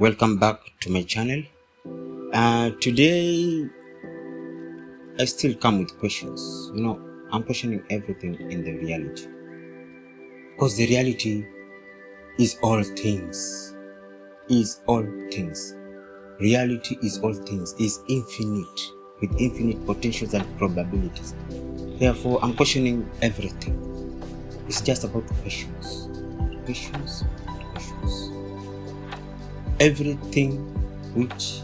Welcome back to my channel. Today I still come with questions. I'm questioning everything in the reality, because the reality is all things. Reality is all things, is infinite, with infinite potentials and probabilities. Therefore, I'm questioning everything. It's just about questions. Everything which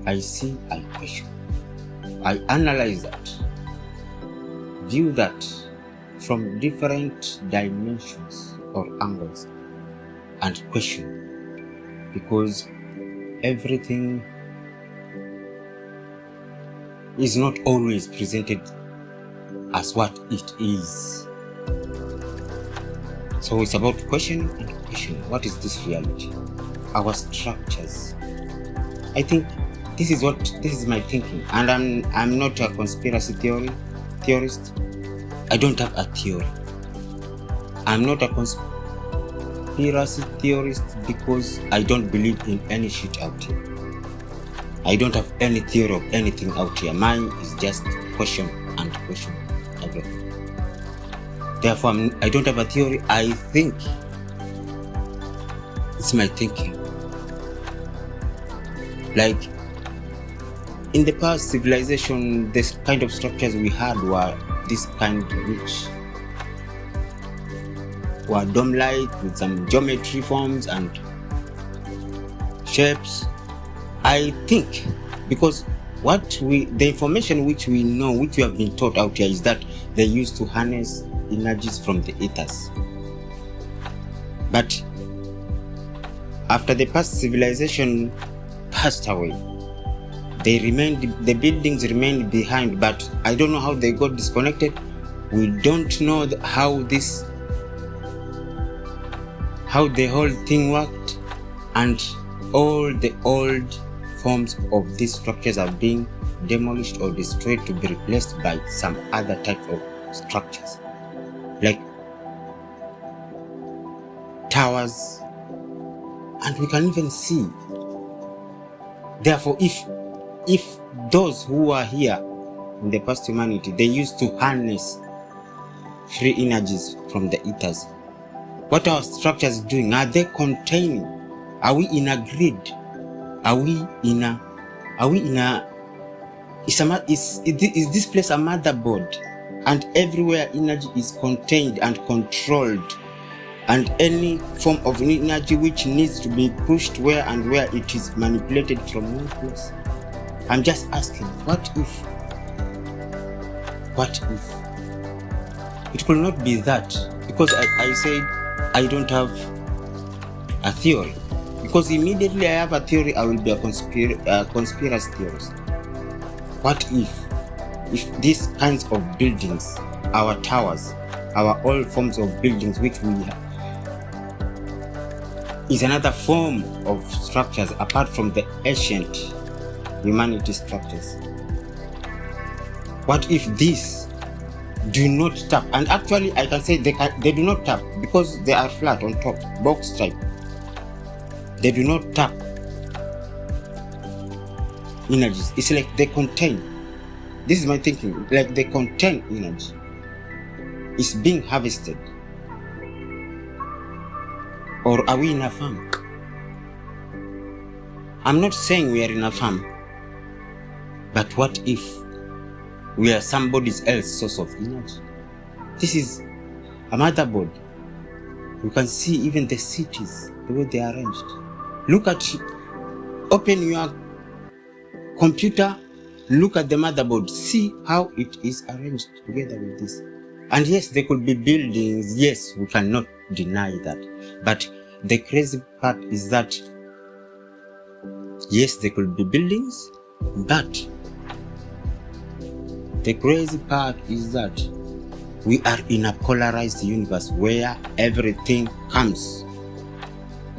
I see, I question. I analyze that, view that from different dimensions or angles, and question, because everything is not always presented as what it is. So it's about questioning and questioning. What is this reality? Our structures. I think this is my thinking, and I'm not a conspiracy theorist. I don't have a theory. I'm not a conspiracy theorist because I don't believe in any shit out here. I don't have any theory of anything out here. Mine is just question and question everything. Therefore, I don't have a theory. I think it's my thinking. Like in the past civilization, this kind of structures we had were this kind which were dome-like with some geometry forms and shapes. I think because the information which we know, which we have been taught out here, is that they used to harness energies from the ethers. But after the past civilization passed away, the buildings remained behind, but I don't know how they got disconnected. We don't know how the whole thing worked, and all the old forms of these structures are being demolished or destroyed to be replaced by some other type of structures, like towers, and we can even see. Therefore, if those who are here in the past humanity, they used to harness free energies from the ethers, what are our structures doing? Are they containing? Are we in a grid? Is this place a motherboard? And everywhere energy is contained and controlled, and any form of energy which needs to be pushed where it is manipulated from one place. I'm just asking, what if it could not be that? Because I said I don't have a theory, because immediately I have a theory, I will be a conspiracy theorist. What if these kinds of buildings, our towers, our all forms of buildings which we have, is another form of structures apart from the ancient humanity structures? What if these do not tap? And actually I can say they do not tap, because they are flat on top, box type. They do not tap energies. It's like they contain. This is my thinking. Like they contain energy. It's being harvested. Or are we in a farm? I'm not saying we are in a farm, but what if we are somebody else's source of energy? This is a motherboard. You can see even the cities, the way they are arranged. Open your computer, look at the motherboard, see how it is arranged together with this. And yes, there could be buildings, yes, we cannot deny that. But the crazy part is that, yes, there could be buildings, but the crazy part is that we are in a polarized universe where everything comes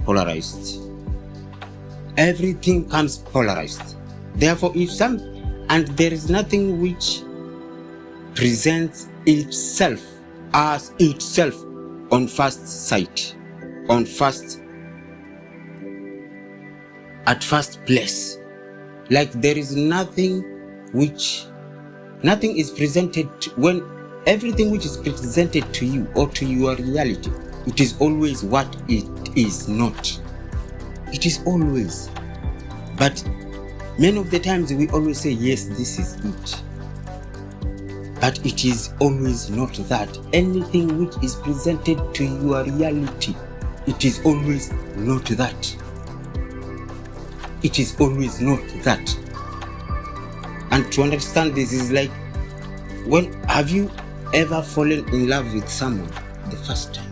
polarized. Everything comes polarized. Therefore, there is nothing which presents itself as itself on first sight, on first at first place. Like there is nothing is presented when everything which is presented to you or to your reality, it is always what it is not. It is always. But many of the times we always say, yes, this is it. But it is always not that. Anything which is presented to your reality, it is always not that. It is always not that. And to understand this is like, have you ever fallen in love with someone the first time?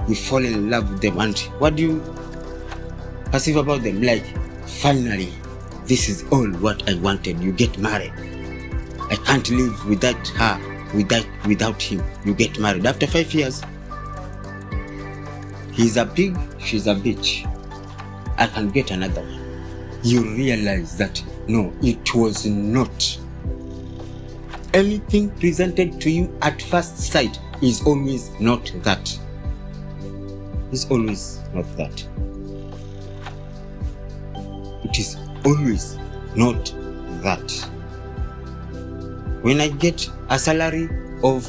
You fall in love with them, and what do you perceive about them? Like, finally, this is all what I wanted. You get married. I can't live without her, without him. You get married. After 5 years, he's a pig, she's a bitch. I can get another one. You realize that no, it was not. Anything presented to you at first sight is always not that. It's always not that. It is always not that. When I get a salary of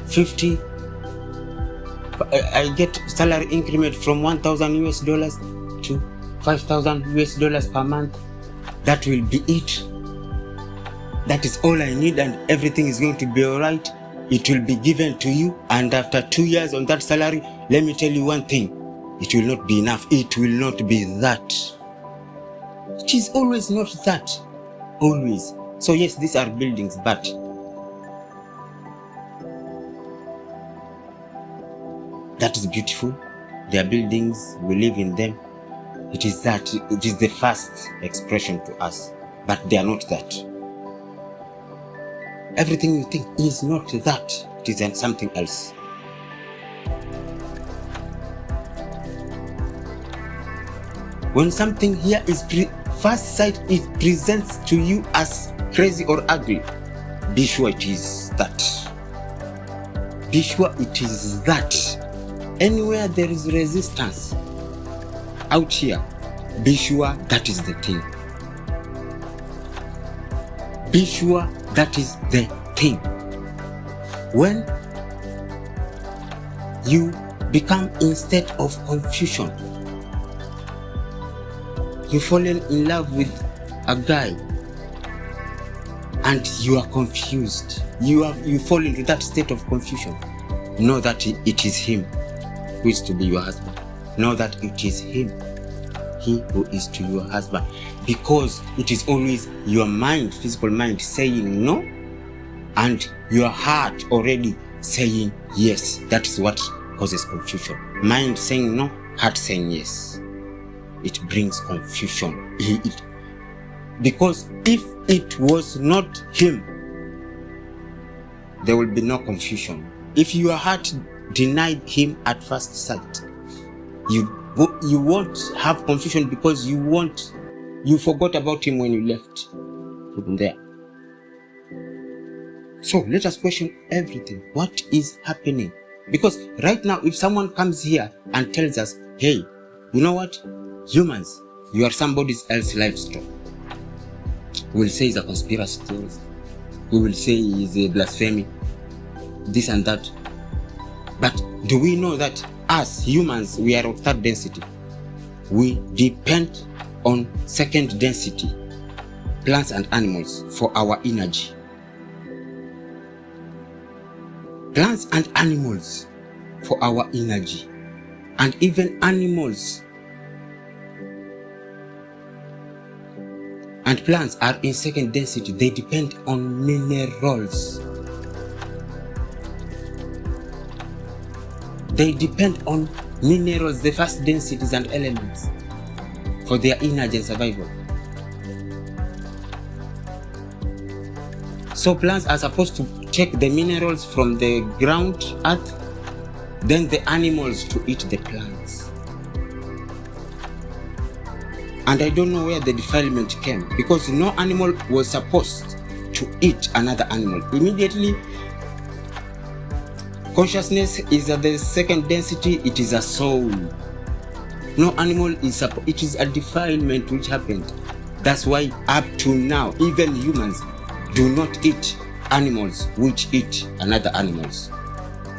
50, I get salary increment from $1,000 to $5,000 per month. That will be it. That is all I need, and everything is going to be all right. It will be given to you, and after 2 years on that salary, let me tell you one thing, it will not be enough. It will not be that. It is always not that. Always. So yes, these are buildings, but that is beautiful. They are buildings, we live in them. It is the first expression to us, but they are not that. Everything you think is not that. It is something else. When something here is first sight, it presents to you as crazy or ugly, be sure it is that. Be sure it is that. Anywhere there is resistance out here, be sure that is the thing. Be sure that is the thing. When you become in state of confusion, you fallen in love with a guy and you are confused, you fall into that state of confusion, know that it is him who is to be your husband. Know that it is him, he who is to your husband, because it is always your mind, physical mind, saying no, and your heart already saying yes. That is what causes confusion. Mind saying no, heart saying yes. It brings confusion. Because if it was not him, there will be no confusion. If your heart denied him at first sight, you won't have confusion, because you forgot about him when you left him there. So let us question everything. What is happening? Because right now, if someone comes here and tells us, hey, you know what? Humans, you are somebody else's livestock. We will say he's a conspiracy theorist. We will say he's a blasphemy. This and that. But do we know that as humans, we are of third density? We depend on second density, plants and animals, for our energy. Plants and animals for our energy. And even animals and plants are in second density. They depend on minerals. They depend on minerals, the first densities and elements, for their energy and survival. So plants are supposed to take the minerals from the ground, earth, then the animals to eat the plants. And I don't know where the defilement came, because no animal was supposed to eat another animal. Immediately, consciousness is at the second density, it is a soul. No animal is it is a defilement which happened. That's why up to now, even humans do not eat animals which eat another animals.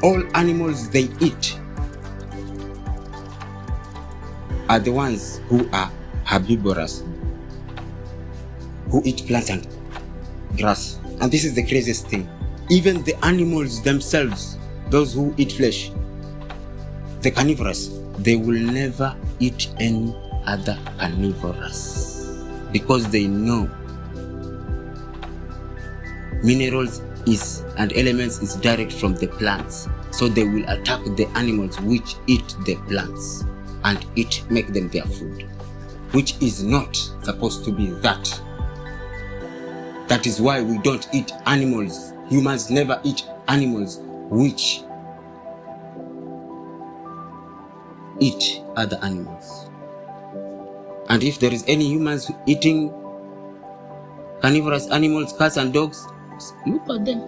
All animals they eat are the ones who are herbivorous, who eat plants and grass. And this is the craziest thing. Even the animals themselves, those who eat flesh, the carnivorous, they will never eat any other carnivorous because they know minerals and elements is direct from the plants. So they will attack the animals which eat the plants and make them their food, which is not supposed to be that. That is why we don't eat animals. Humans never eat animals which eat other animals. And if there is any humans eating carnivorous animals, cats and dogs, look at them,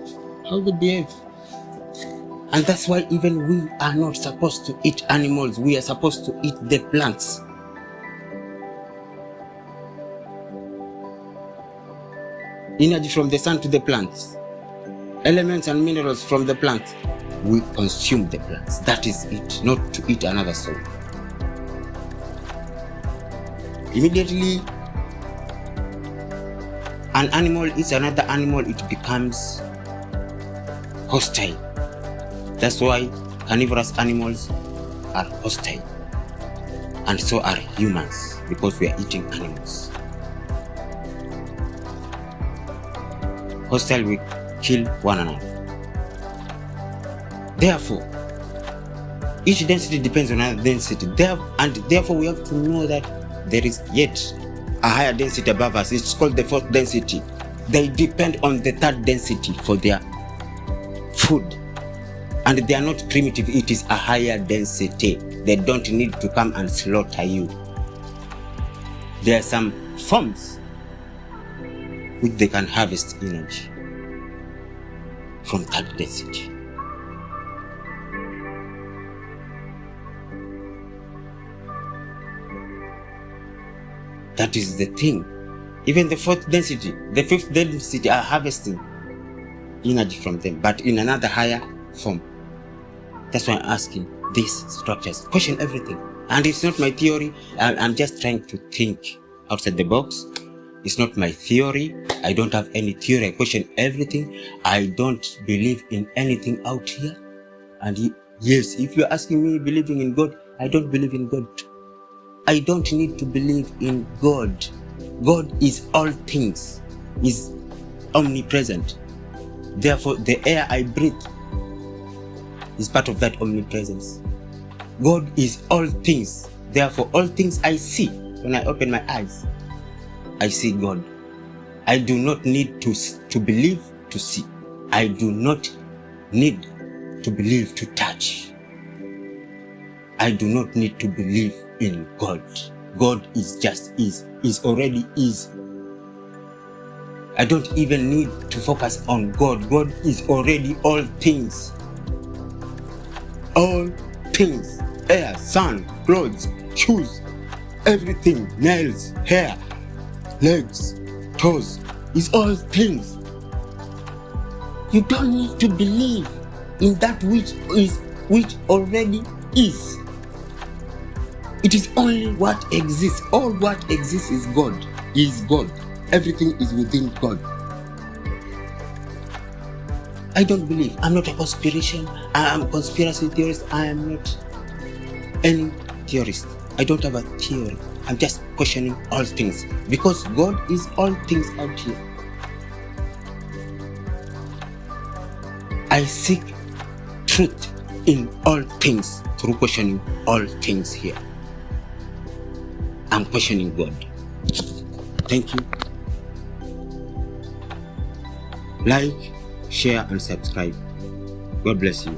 how they behave. And that's why even we are not supposed to eat animals. We are supposed to eat the plants. Energy from the sun to the plants. Elements and minerals from the plants. We consume the plants. That is it, not to eat another soul. Immediately, an animal eats another animal, it becomes hostile. That's why carnivorous animals are hostile. And so are humans, because we are eating animals. Hostile, we kill one another. Therefore, each density depends on another density. And therefore, we have to know that there is yet a higher density above us. It's called the fourth density. They depend on the third density for their food. And they are not primitive, it is a higher density. They don't need to come and slaughter you. There are some forms which they can harvest energy from third density. That is the thing. Even the fourth density, the fifth density are harvesting energy from them, but in another higher form. That's why I'm asking these structures. Question everything. And it's not my theory. I'm just trying to think outside the box. It's not my theory. I don't have any theory. I question everything. I don't believe in anything out here. And yes, if you're asking me believing in God, I don't believe in God. I don't need to believe in God. God is all things, is omnipresent. Therefore, the air I breathe is part of that omnipresence. God is all things. Therefore, all things I see, when I open my eyes, I see God. I do not need to believe to see. I do not need to believe to touch. I do not need to believe in God. God is just is already is. I don't even need to focus on God. God is already all things. All things. Air, sun, clothes, shoes, everything, nails, hair, legs, toes, is all things. You don't need to believe in that which already is. It is only what exists. All what exists is God. Is God. Everything is within God. I don't believe. I'm not a conspiration. I'm a conspiracy theorist. I am not any theorist. I don't have a theory. I'm just questioning all things. Because God is all things out here. I seek truth in all things through questioning all things here. I'm questioning God. Thank you. Like, share, and subscribe. God bless you.